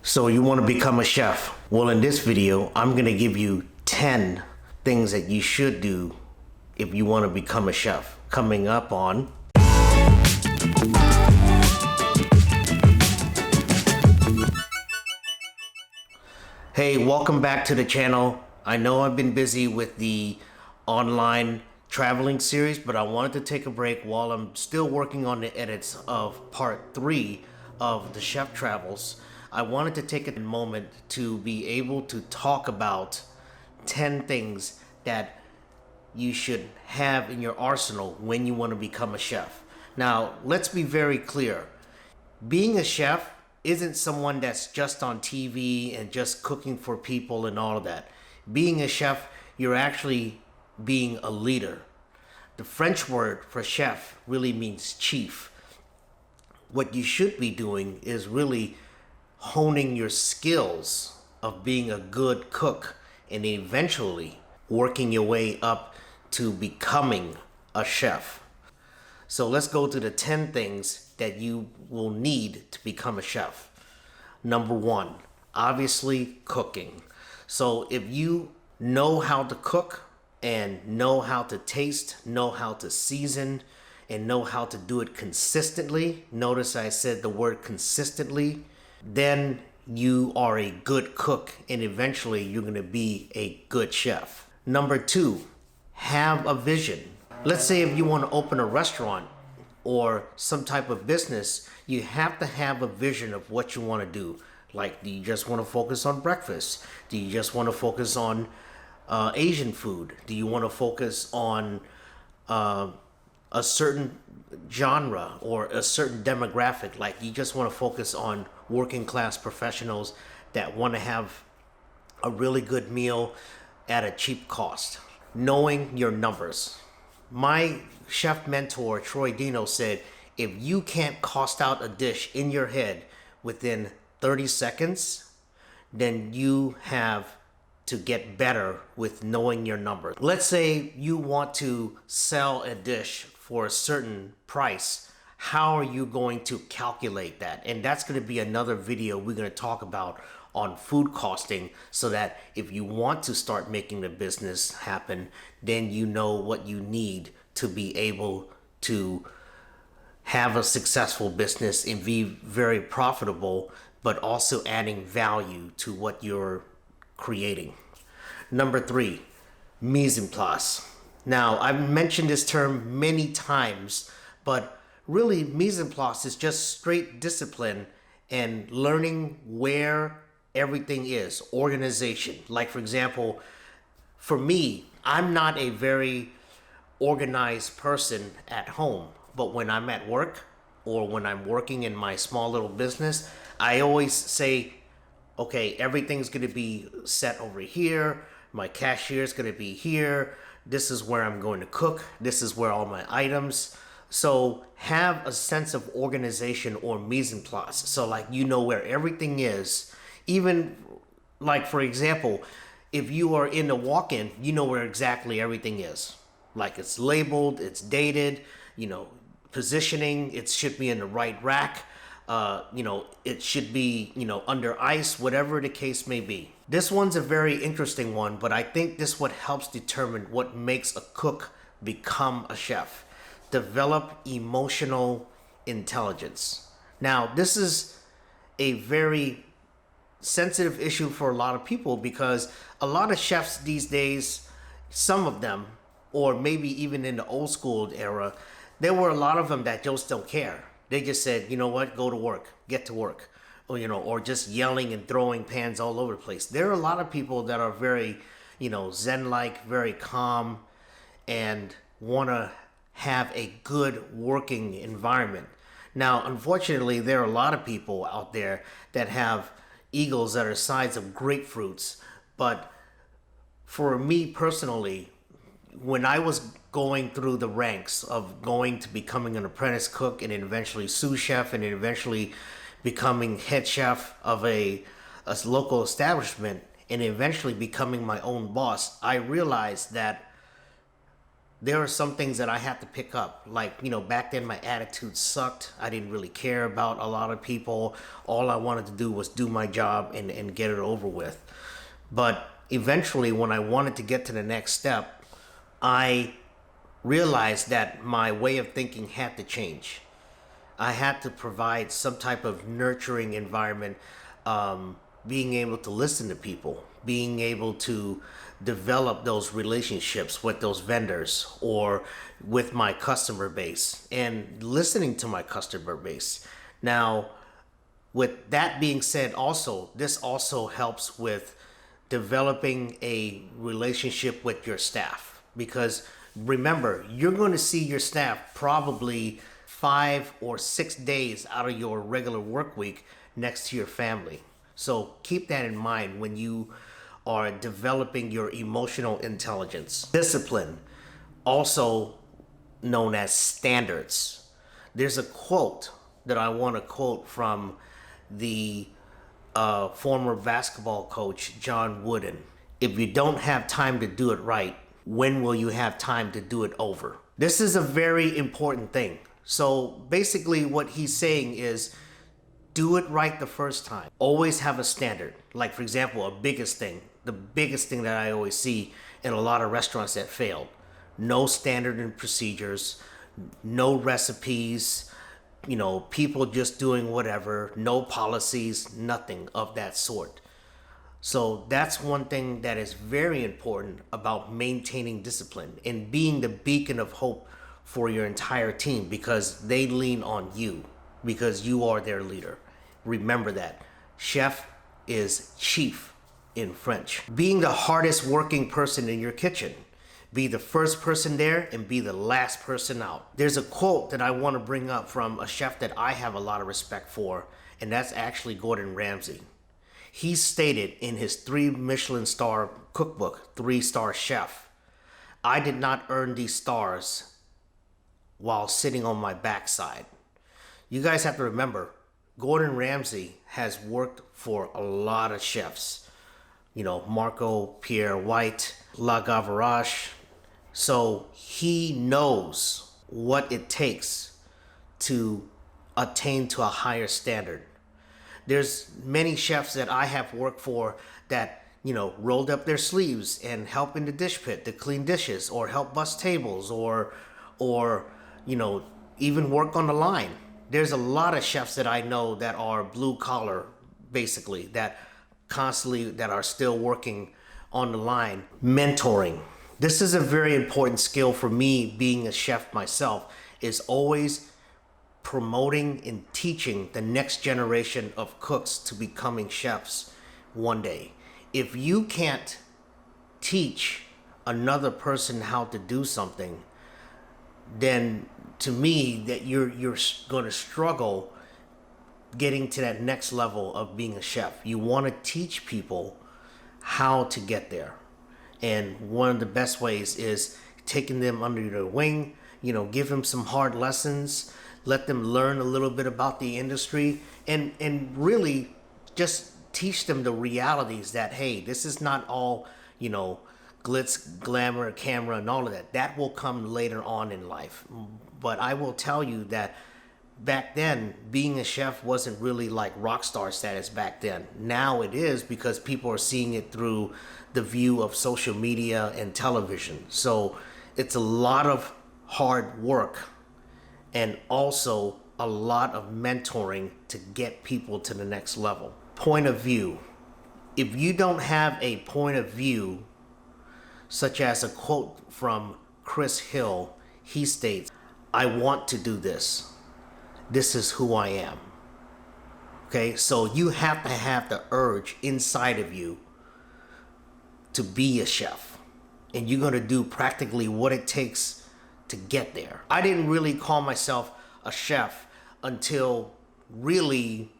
So you want to become a chef? Well, in this video, I'm going to give you 10 things that you should do if you want to become a chef. Coming up on Hey, welcome back to the channel. I know I've been busy with the online traveling series, but I wanted to take a break while I'm still working on the edits of part 3 of the Chef Travels. I wanted to take a moment to be able to talk about 10 things that you should have in your arsenal when you want to become a chef. Now, let's be very clear. Being a chef isn't someone that's just on TV and just cooking for people and all of that. Being a chef, you're actually being a leader. The French word for chef really means chief. What you should be doing is really honing your skills of being a good cook and eventually working your way up to becoming a chef. So let's go to the 10 things that you will need to become a chef. Number 1, obviously cooking. So if you know how to cook and know how to taste, know how to season, and know how to do it consistently, notice I said the word consistently, then you are a good cook and eventually you're going to be a good chef. Number 2, have a vision. Let's say if you want to open a restaurant or some type of business, you have to have a vision of what you want to do. Like, do you just want to focus on breakfast? Do you just want to focus on Asian food? Do you want to focus on a certain genre or a certain demographic? Like, you just want to focus on working class professionals that want to have a really good meal at a cheap cost. Knowing your numbers. My chef mentor, Troy Dino, said, if you can't cost out a dish in your head within 30 seconds, then you have to get better with knowing your numbers. Let's say you want to sell a dish for a certain price. How are you going to calculate that? And that's going to be another video we're going to talk about on food costing, so that if you want to start making the business happen, then you know what you need to be able to have a successful business and be very profitable, but also adding value to what you're creating. Number 3, mise en place. Now, I've mentioned this term many times, but really mise en place is just straight discipline and learning where everything is, organization. Like, for example, for me, I'm not a very organized person at home, but when I'm at work or when I'm working in my small little business, I always say, okay, everything's going to be set over here. My cashier is going to be here. This is where I'm going to cook. This is where all my items. So have a sense of organization or mise en place. So like, you know where everything is. Even like, for example, if you are in the walk-in, you know where exactly everything is. Like, it's labeled, it's dated, positioning, it should be in the right rack. It should be, under ice, whatever the case may be. This one's a very interesting one, but I think this what helps determine what makes a cook become a chef. Develop emotional intelligence. Now, this is a very sensitive issue for a lot of people, because a lot of chefs these days, some of them, or maybe even in the old school era, there were a lot of them that just don't care. They just said, you know what, go to work, get to work, or just yelling and throwing pans all over the place. There are a lot of people that are very, Zen-like, very calm, and want to have a good working environment. Now, unfortunately, there are a lot of people out there that have egos that are the size of grapefruits. But for me personally, when I was going through the ranks of going to becoming an apprentice cook and then eventually sous chef and then eventually becoming head chef of a local establishment and eventually becoming my own boss, I realized that there are some things that I had to pick up. Like, back then my attitude sucked. I didn't really care about a lot of people. All I wanted to do was do my job and get it over with. But eventually, when I wanted to get to the next step, I realized that my way of thinking had to change. I had to provide some type of nurturing environment, being able to listen to people, being able to develop those relationships with those vendors or with my customer base and listening to my customer base. Now, with that being said, this also helps with developing a relationship with your staff, because remember, you're going to see your staff probably 5 or 6 days out of your regular work week next to your family. So keep that in mind when you are developing your emotional intelligence. Discipline, also known as standards. There's a quote that I want to quote from the former basketball coach, John Wooden. If you don't have time to do it right, when will you have time to do it over? This is a very important thing. So basically what he's saying is, do it right the first time. Always have a standard. Like, for example, the biggest thing that I always see in a lot of restaurants that failed: no standard and procedures, no recipes, people just doing whatever, no policies, nothing of that sort. So that's one thing that is very important about maintaining discipline and being the beacon of hope for your entire team, because they lean on you, because you are their leader. Remember that. Chef is chief in French. Being the hardest working person in your kitchen. Be the first person there and be the last person out. There's a quote that I want to bring up from a chef that I have a lot of respect for, and that's actually Gordon Ramsay. He stated in his 3 Michelin star cookbook, 3-Star Chef, "I did not earn these stars while sitting on my backside." You guys have to remember, Gordon Ramsay has worked for a lot of chefs. Marco Pierre White, La Gavarache. So he knows what it takes to attain to a higher standard. There's many chefs that I have worked for that, rolled up their sleeves and help in the dish pit to clean dishes or help bus tables or even work on the line. There's a lot of chefs that I know that are blue collar, basically, that are still working on the line. Mentoring. This is a very important skill for me, being a chef myself, is always promoting and teaching the next generation of cooks to becoming chefs one day. If you can't teach another person how to do something, then to me that you're going to struggle getting to that next level of being a chef. You want to teach people how to get there. And one of the best ways is taking them under your wing, give them some hard lessons, let them learn a little bit about the industry, and really just teach them the realities that, hey, this is not all, glitz, glamour, camera, and all of that. That will come later on in life. But I will tell you that back then, being a chef wasn't really like rock star status back then. Now it is, because people are seeing it through the view of social media and television. So it's a lot of hard work and also a lot of mentoring to get people to the next level. Point of view. If you don't have a point of view, such as a quote from Chris Hill, he states, "I want to do this. This is who I am." Okay, so you have to have the urge inside of you to be a chef, and you're going to do practically what it takes to get there. I didn't really call myself a chef until really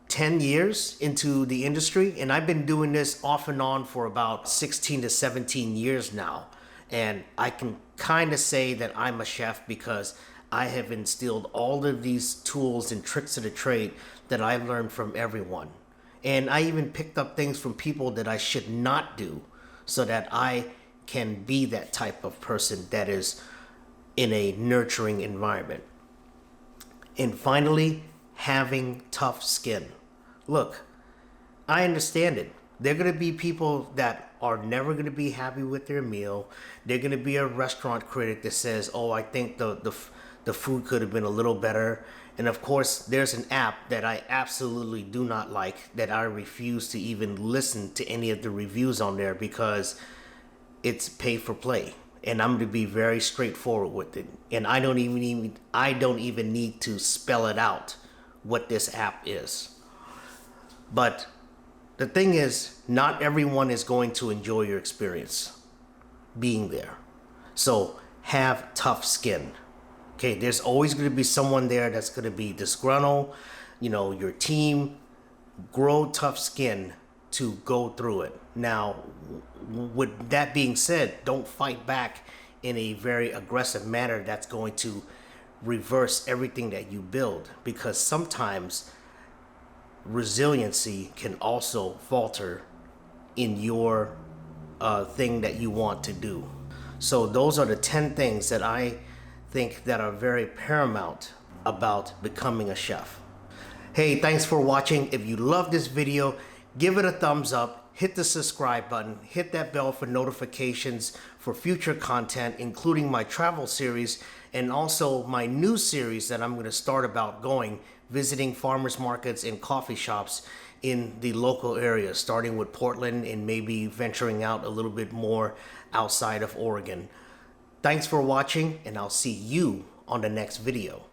10 years into the industry, and I've been doing this off and on for about 16 to 17 years now. And I can kind of say that I'm a chef because I have instilled all of these tools and tricks of the trade that I learned from everyone. And I even picked up things from people that I should not do so that I can be that type of person that is in a nurturing environment. And finally, having tough skin. Look, I understand it. There are going to be people that are never going to be happy with their meal. They're going to be a restaurant critic that says, oh, I think the food could have been a little better. And of course, there's an app that I absolutely do not like, that I refuse to even listen to any of the reviews on there because it's pay for play. And I'm going to be very straightforward with it. And I don't even need to spell it out what this app is. But the thing is, not everyone is going to enjoy your experience being there. So have tough skin. Okay, there's always going to be someone there that's going to be disgruntled. Your team, grow tough skin to go through it. Now, with that being said, don't fight back in a very aggressive manner that's going to reverse everything that you build, because sometimes resiliency can also falter in your thing that you want to do. So those are the 10 things that I think that are very paramount about becoming a chef. Hey, thanks for watching. If you love this video, give it a thumbs up, hit the subscribe button, hit that bell for notifications for future content, including my travel series and also my new series that I'm going to start about visiting farmers markets and coffee shops in the local area, starting with Portland and maybe venturing out a little bit more outside of Oregon. Thanks for watching, and I'll see you on the next video.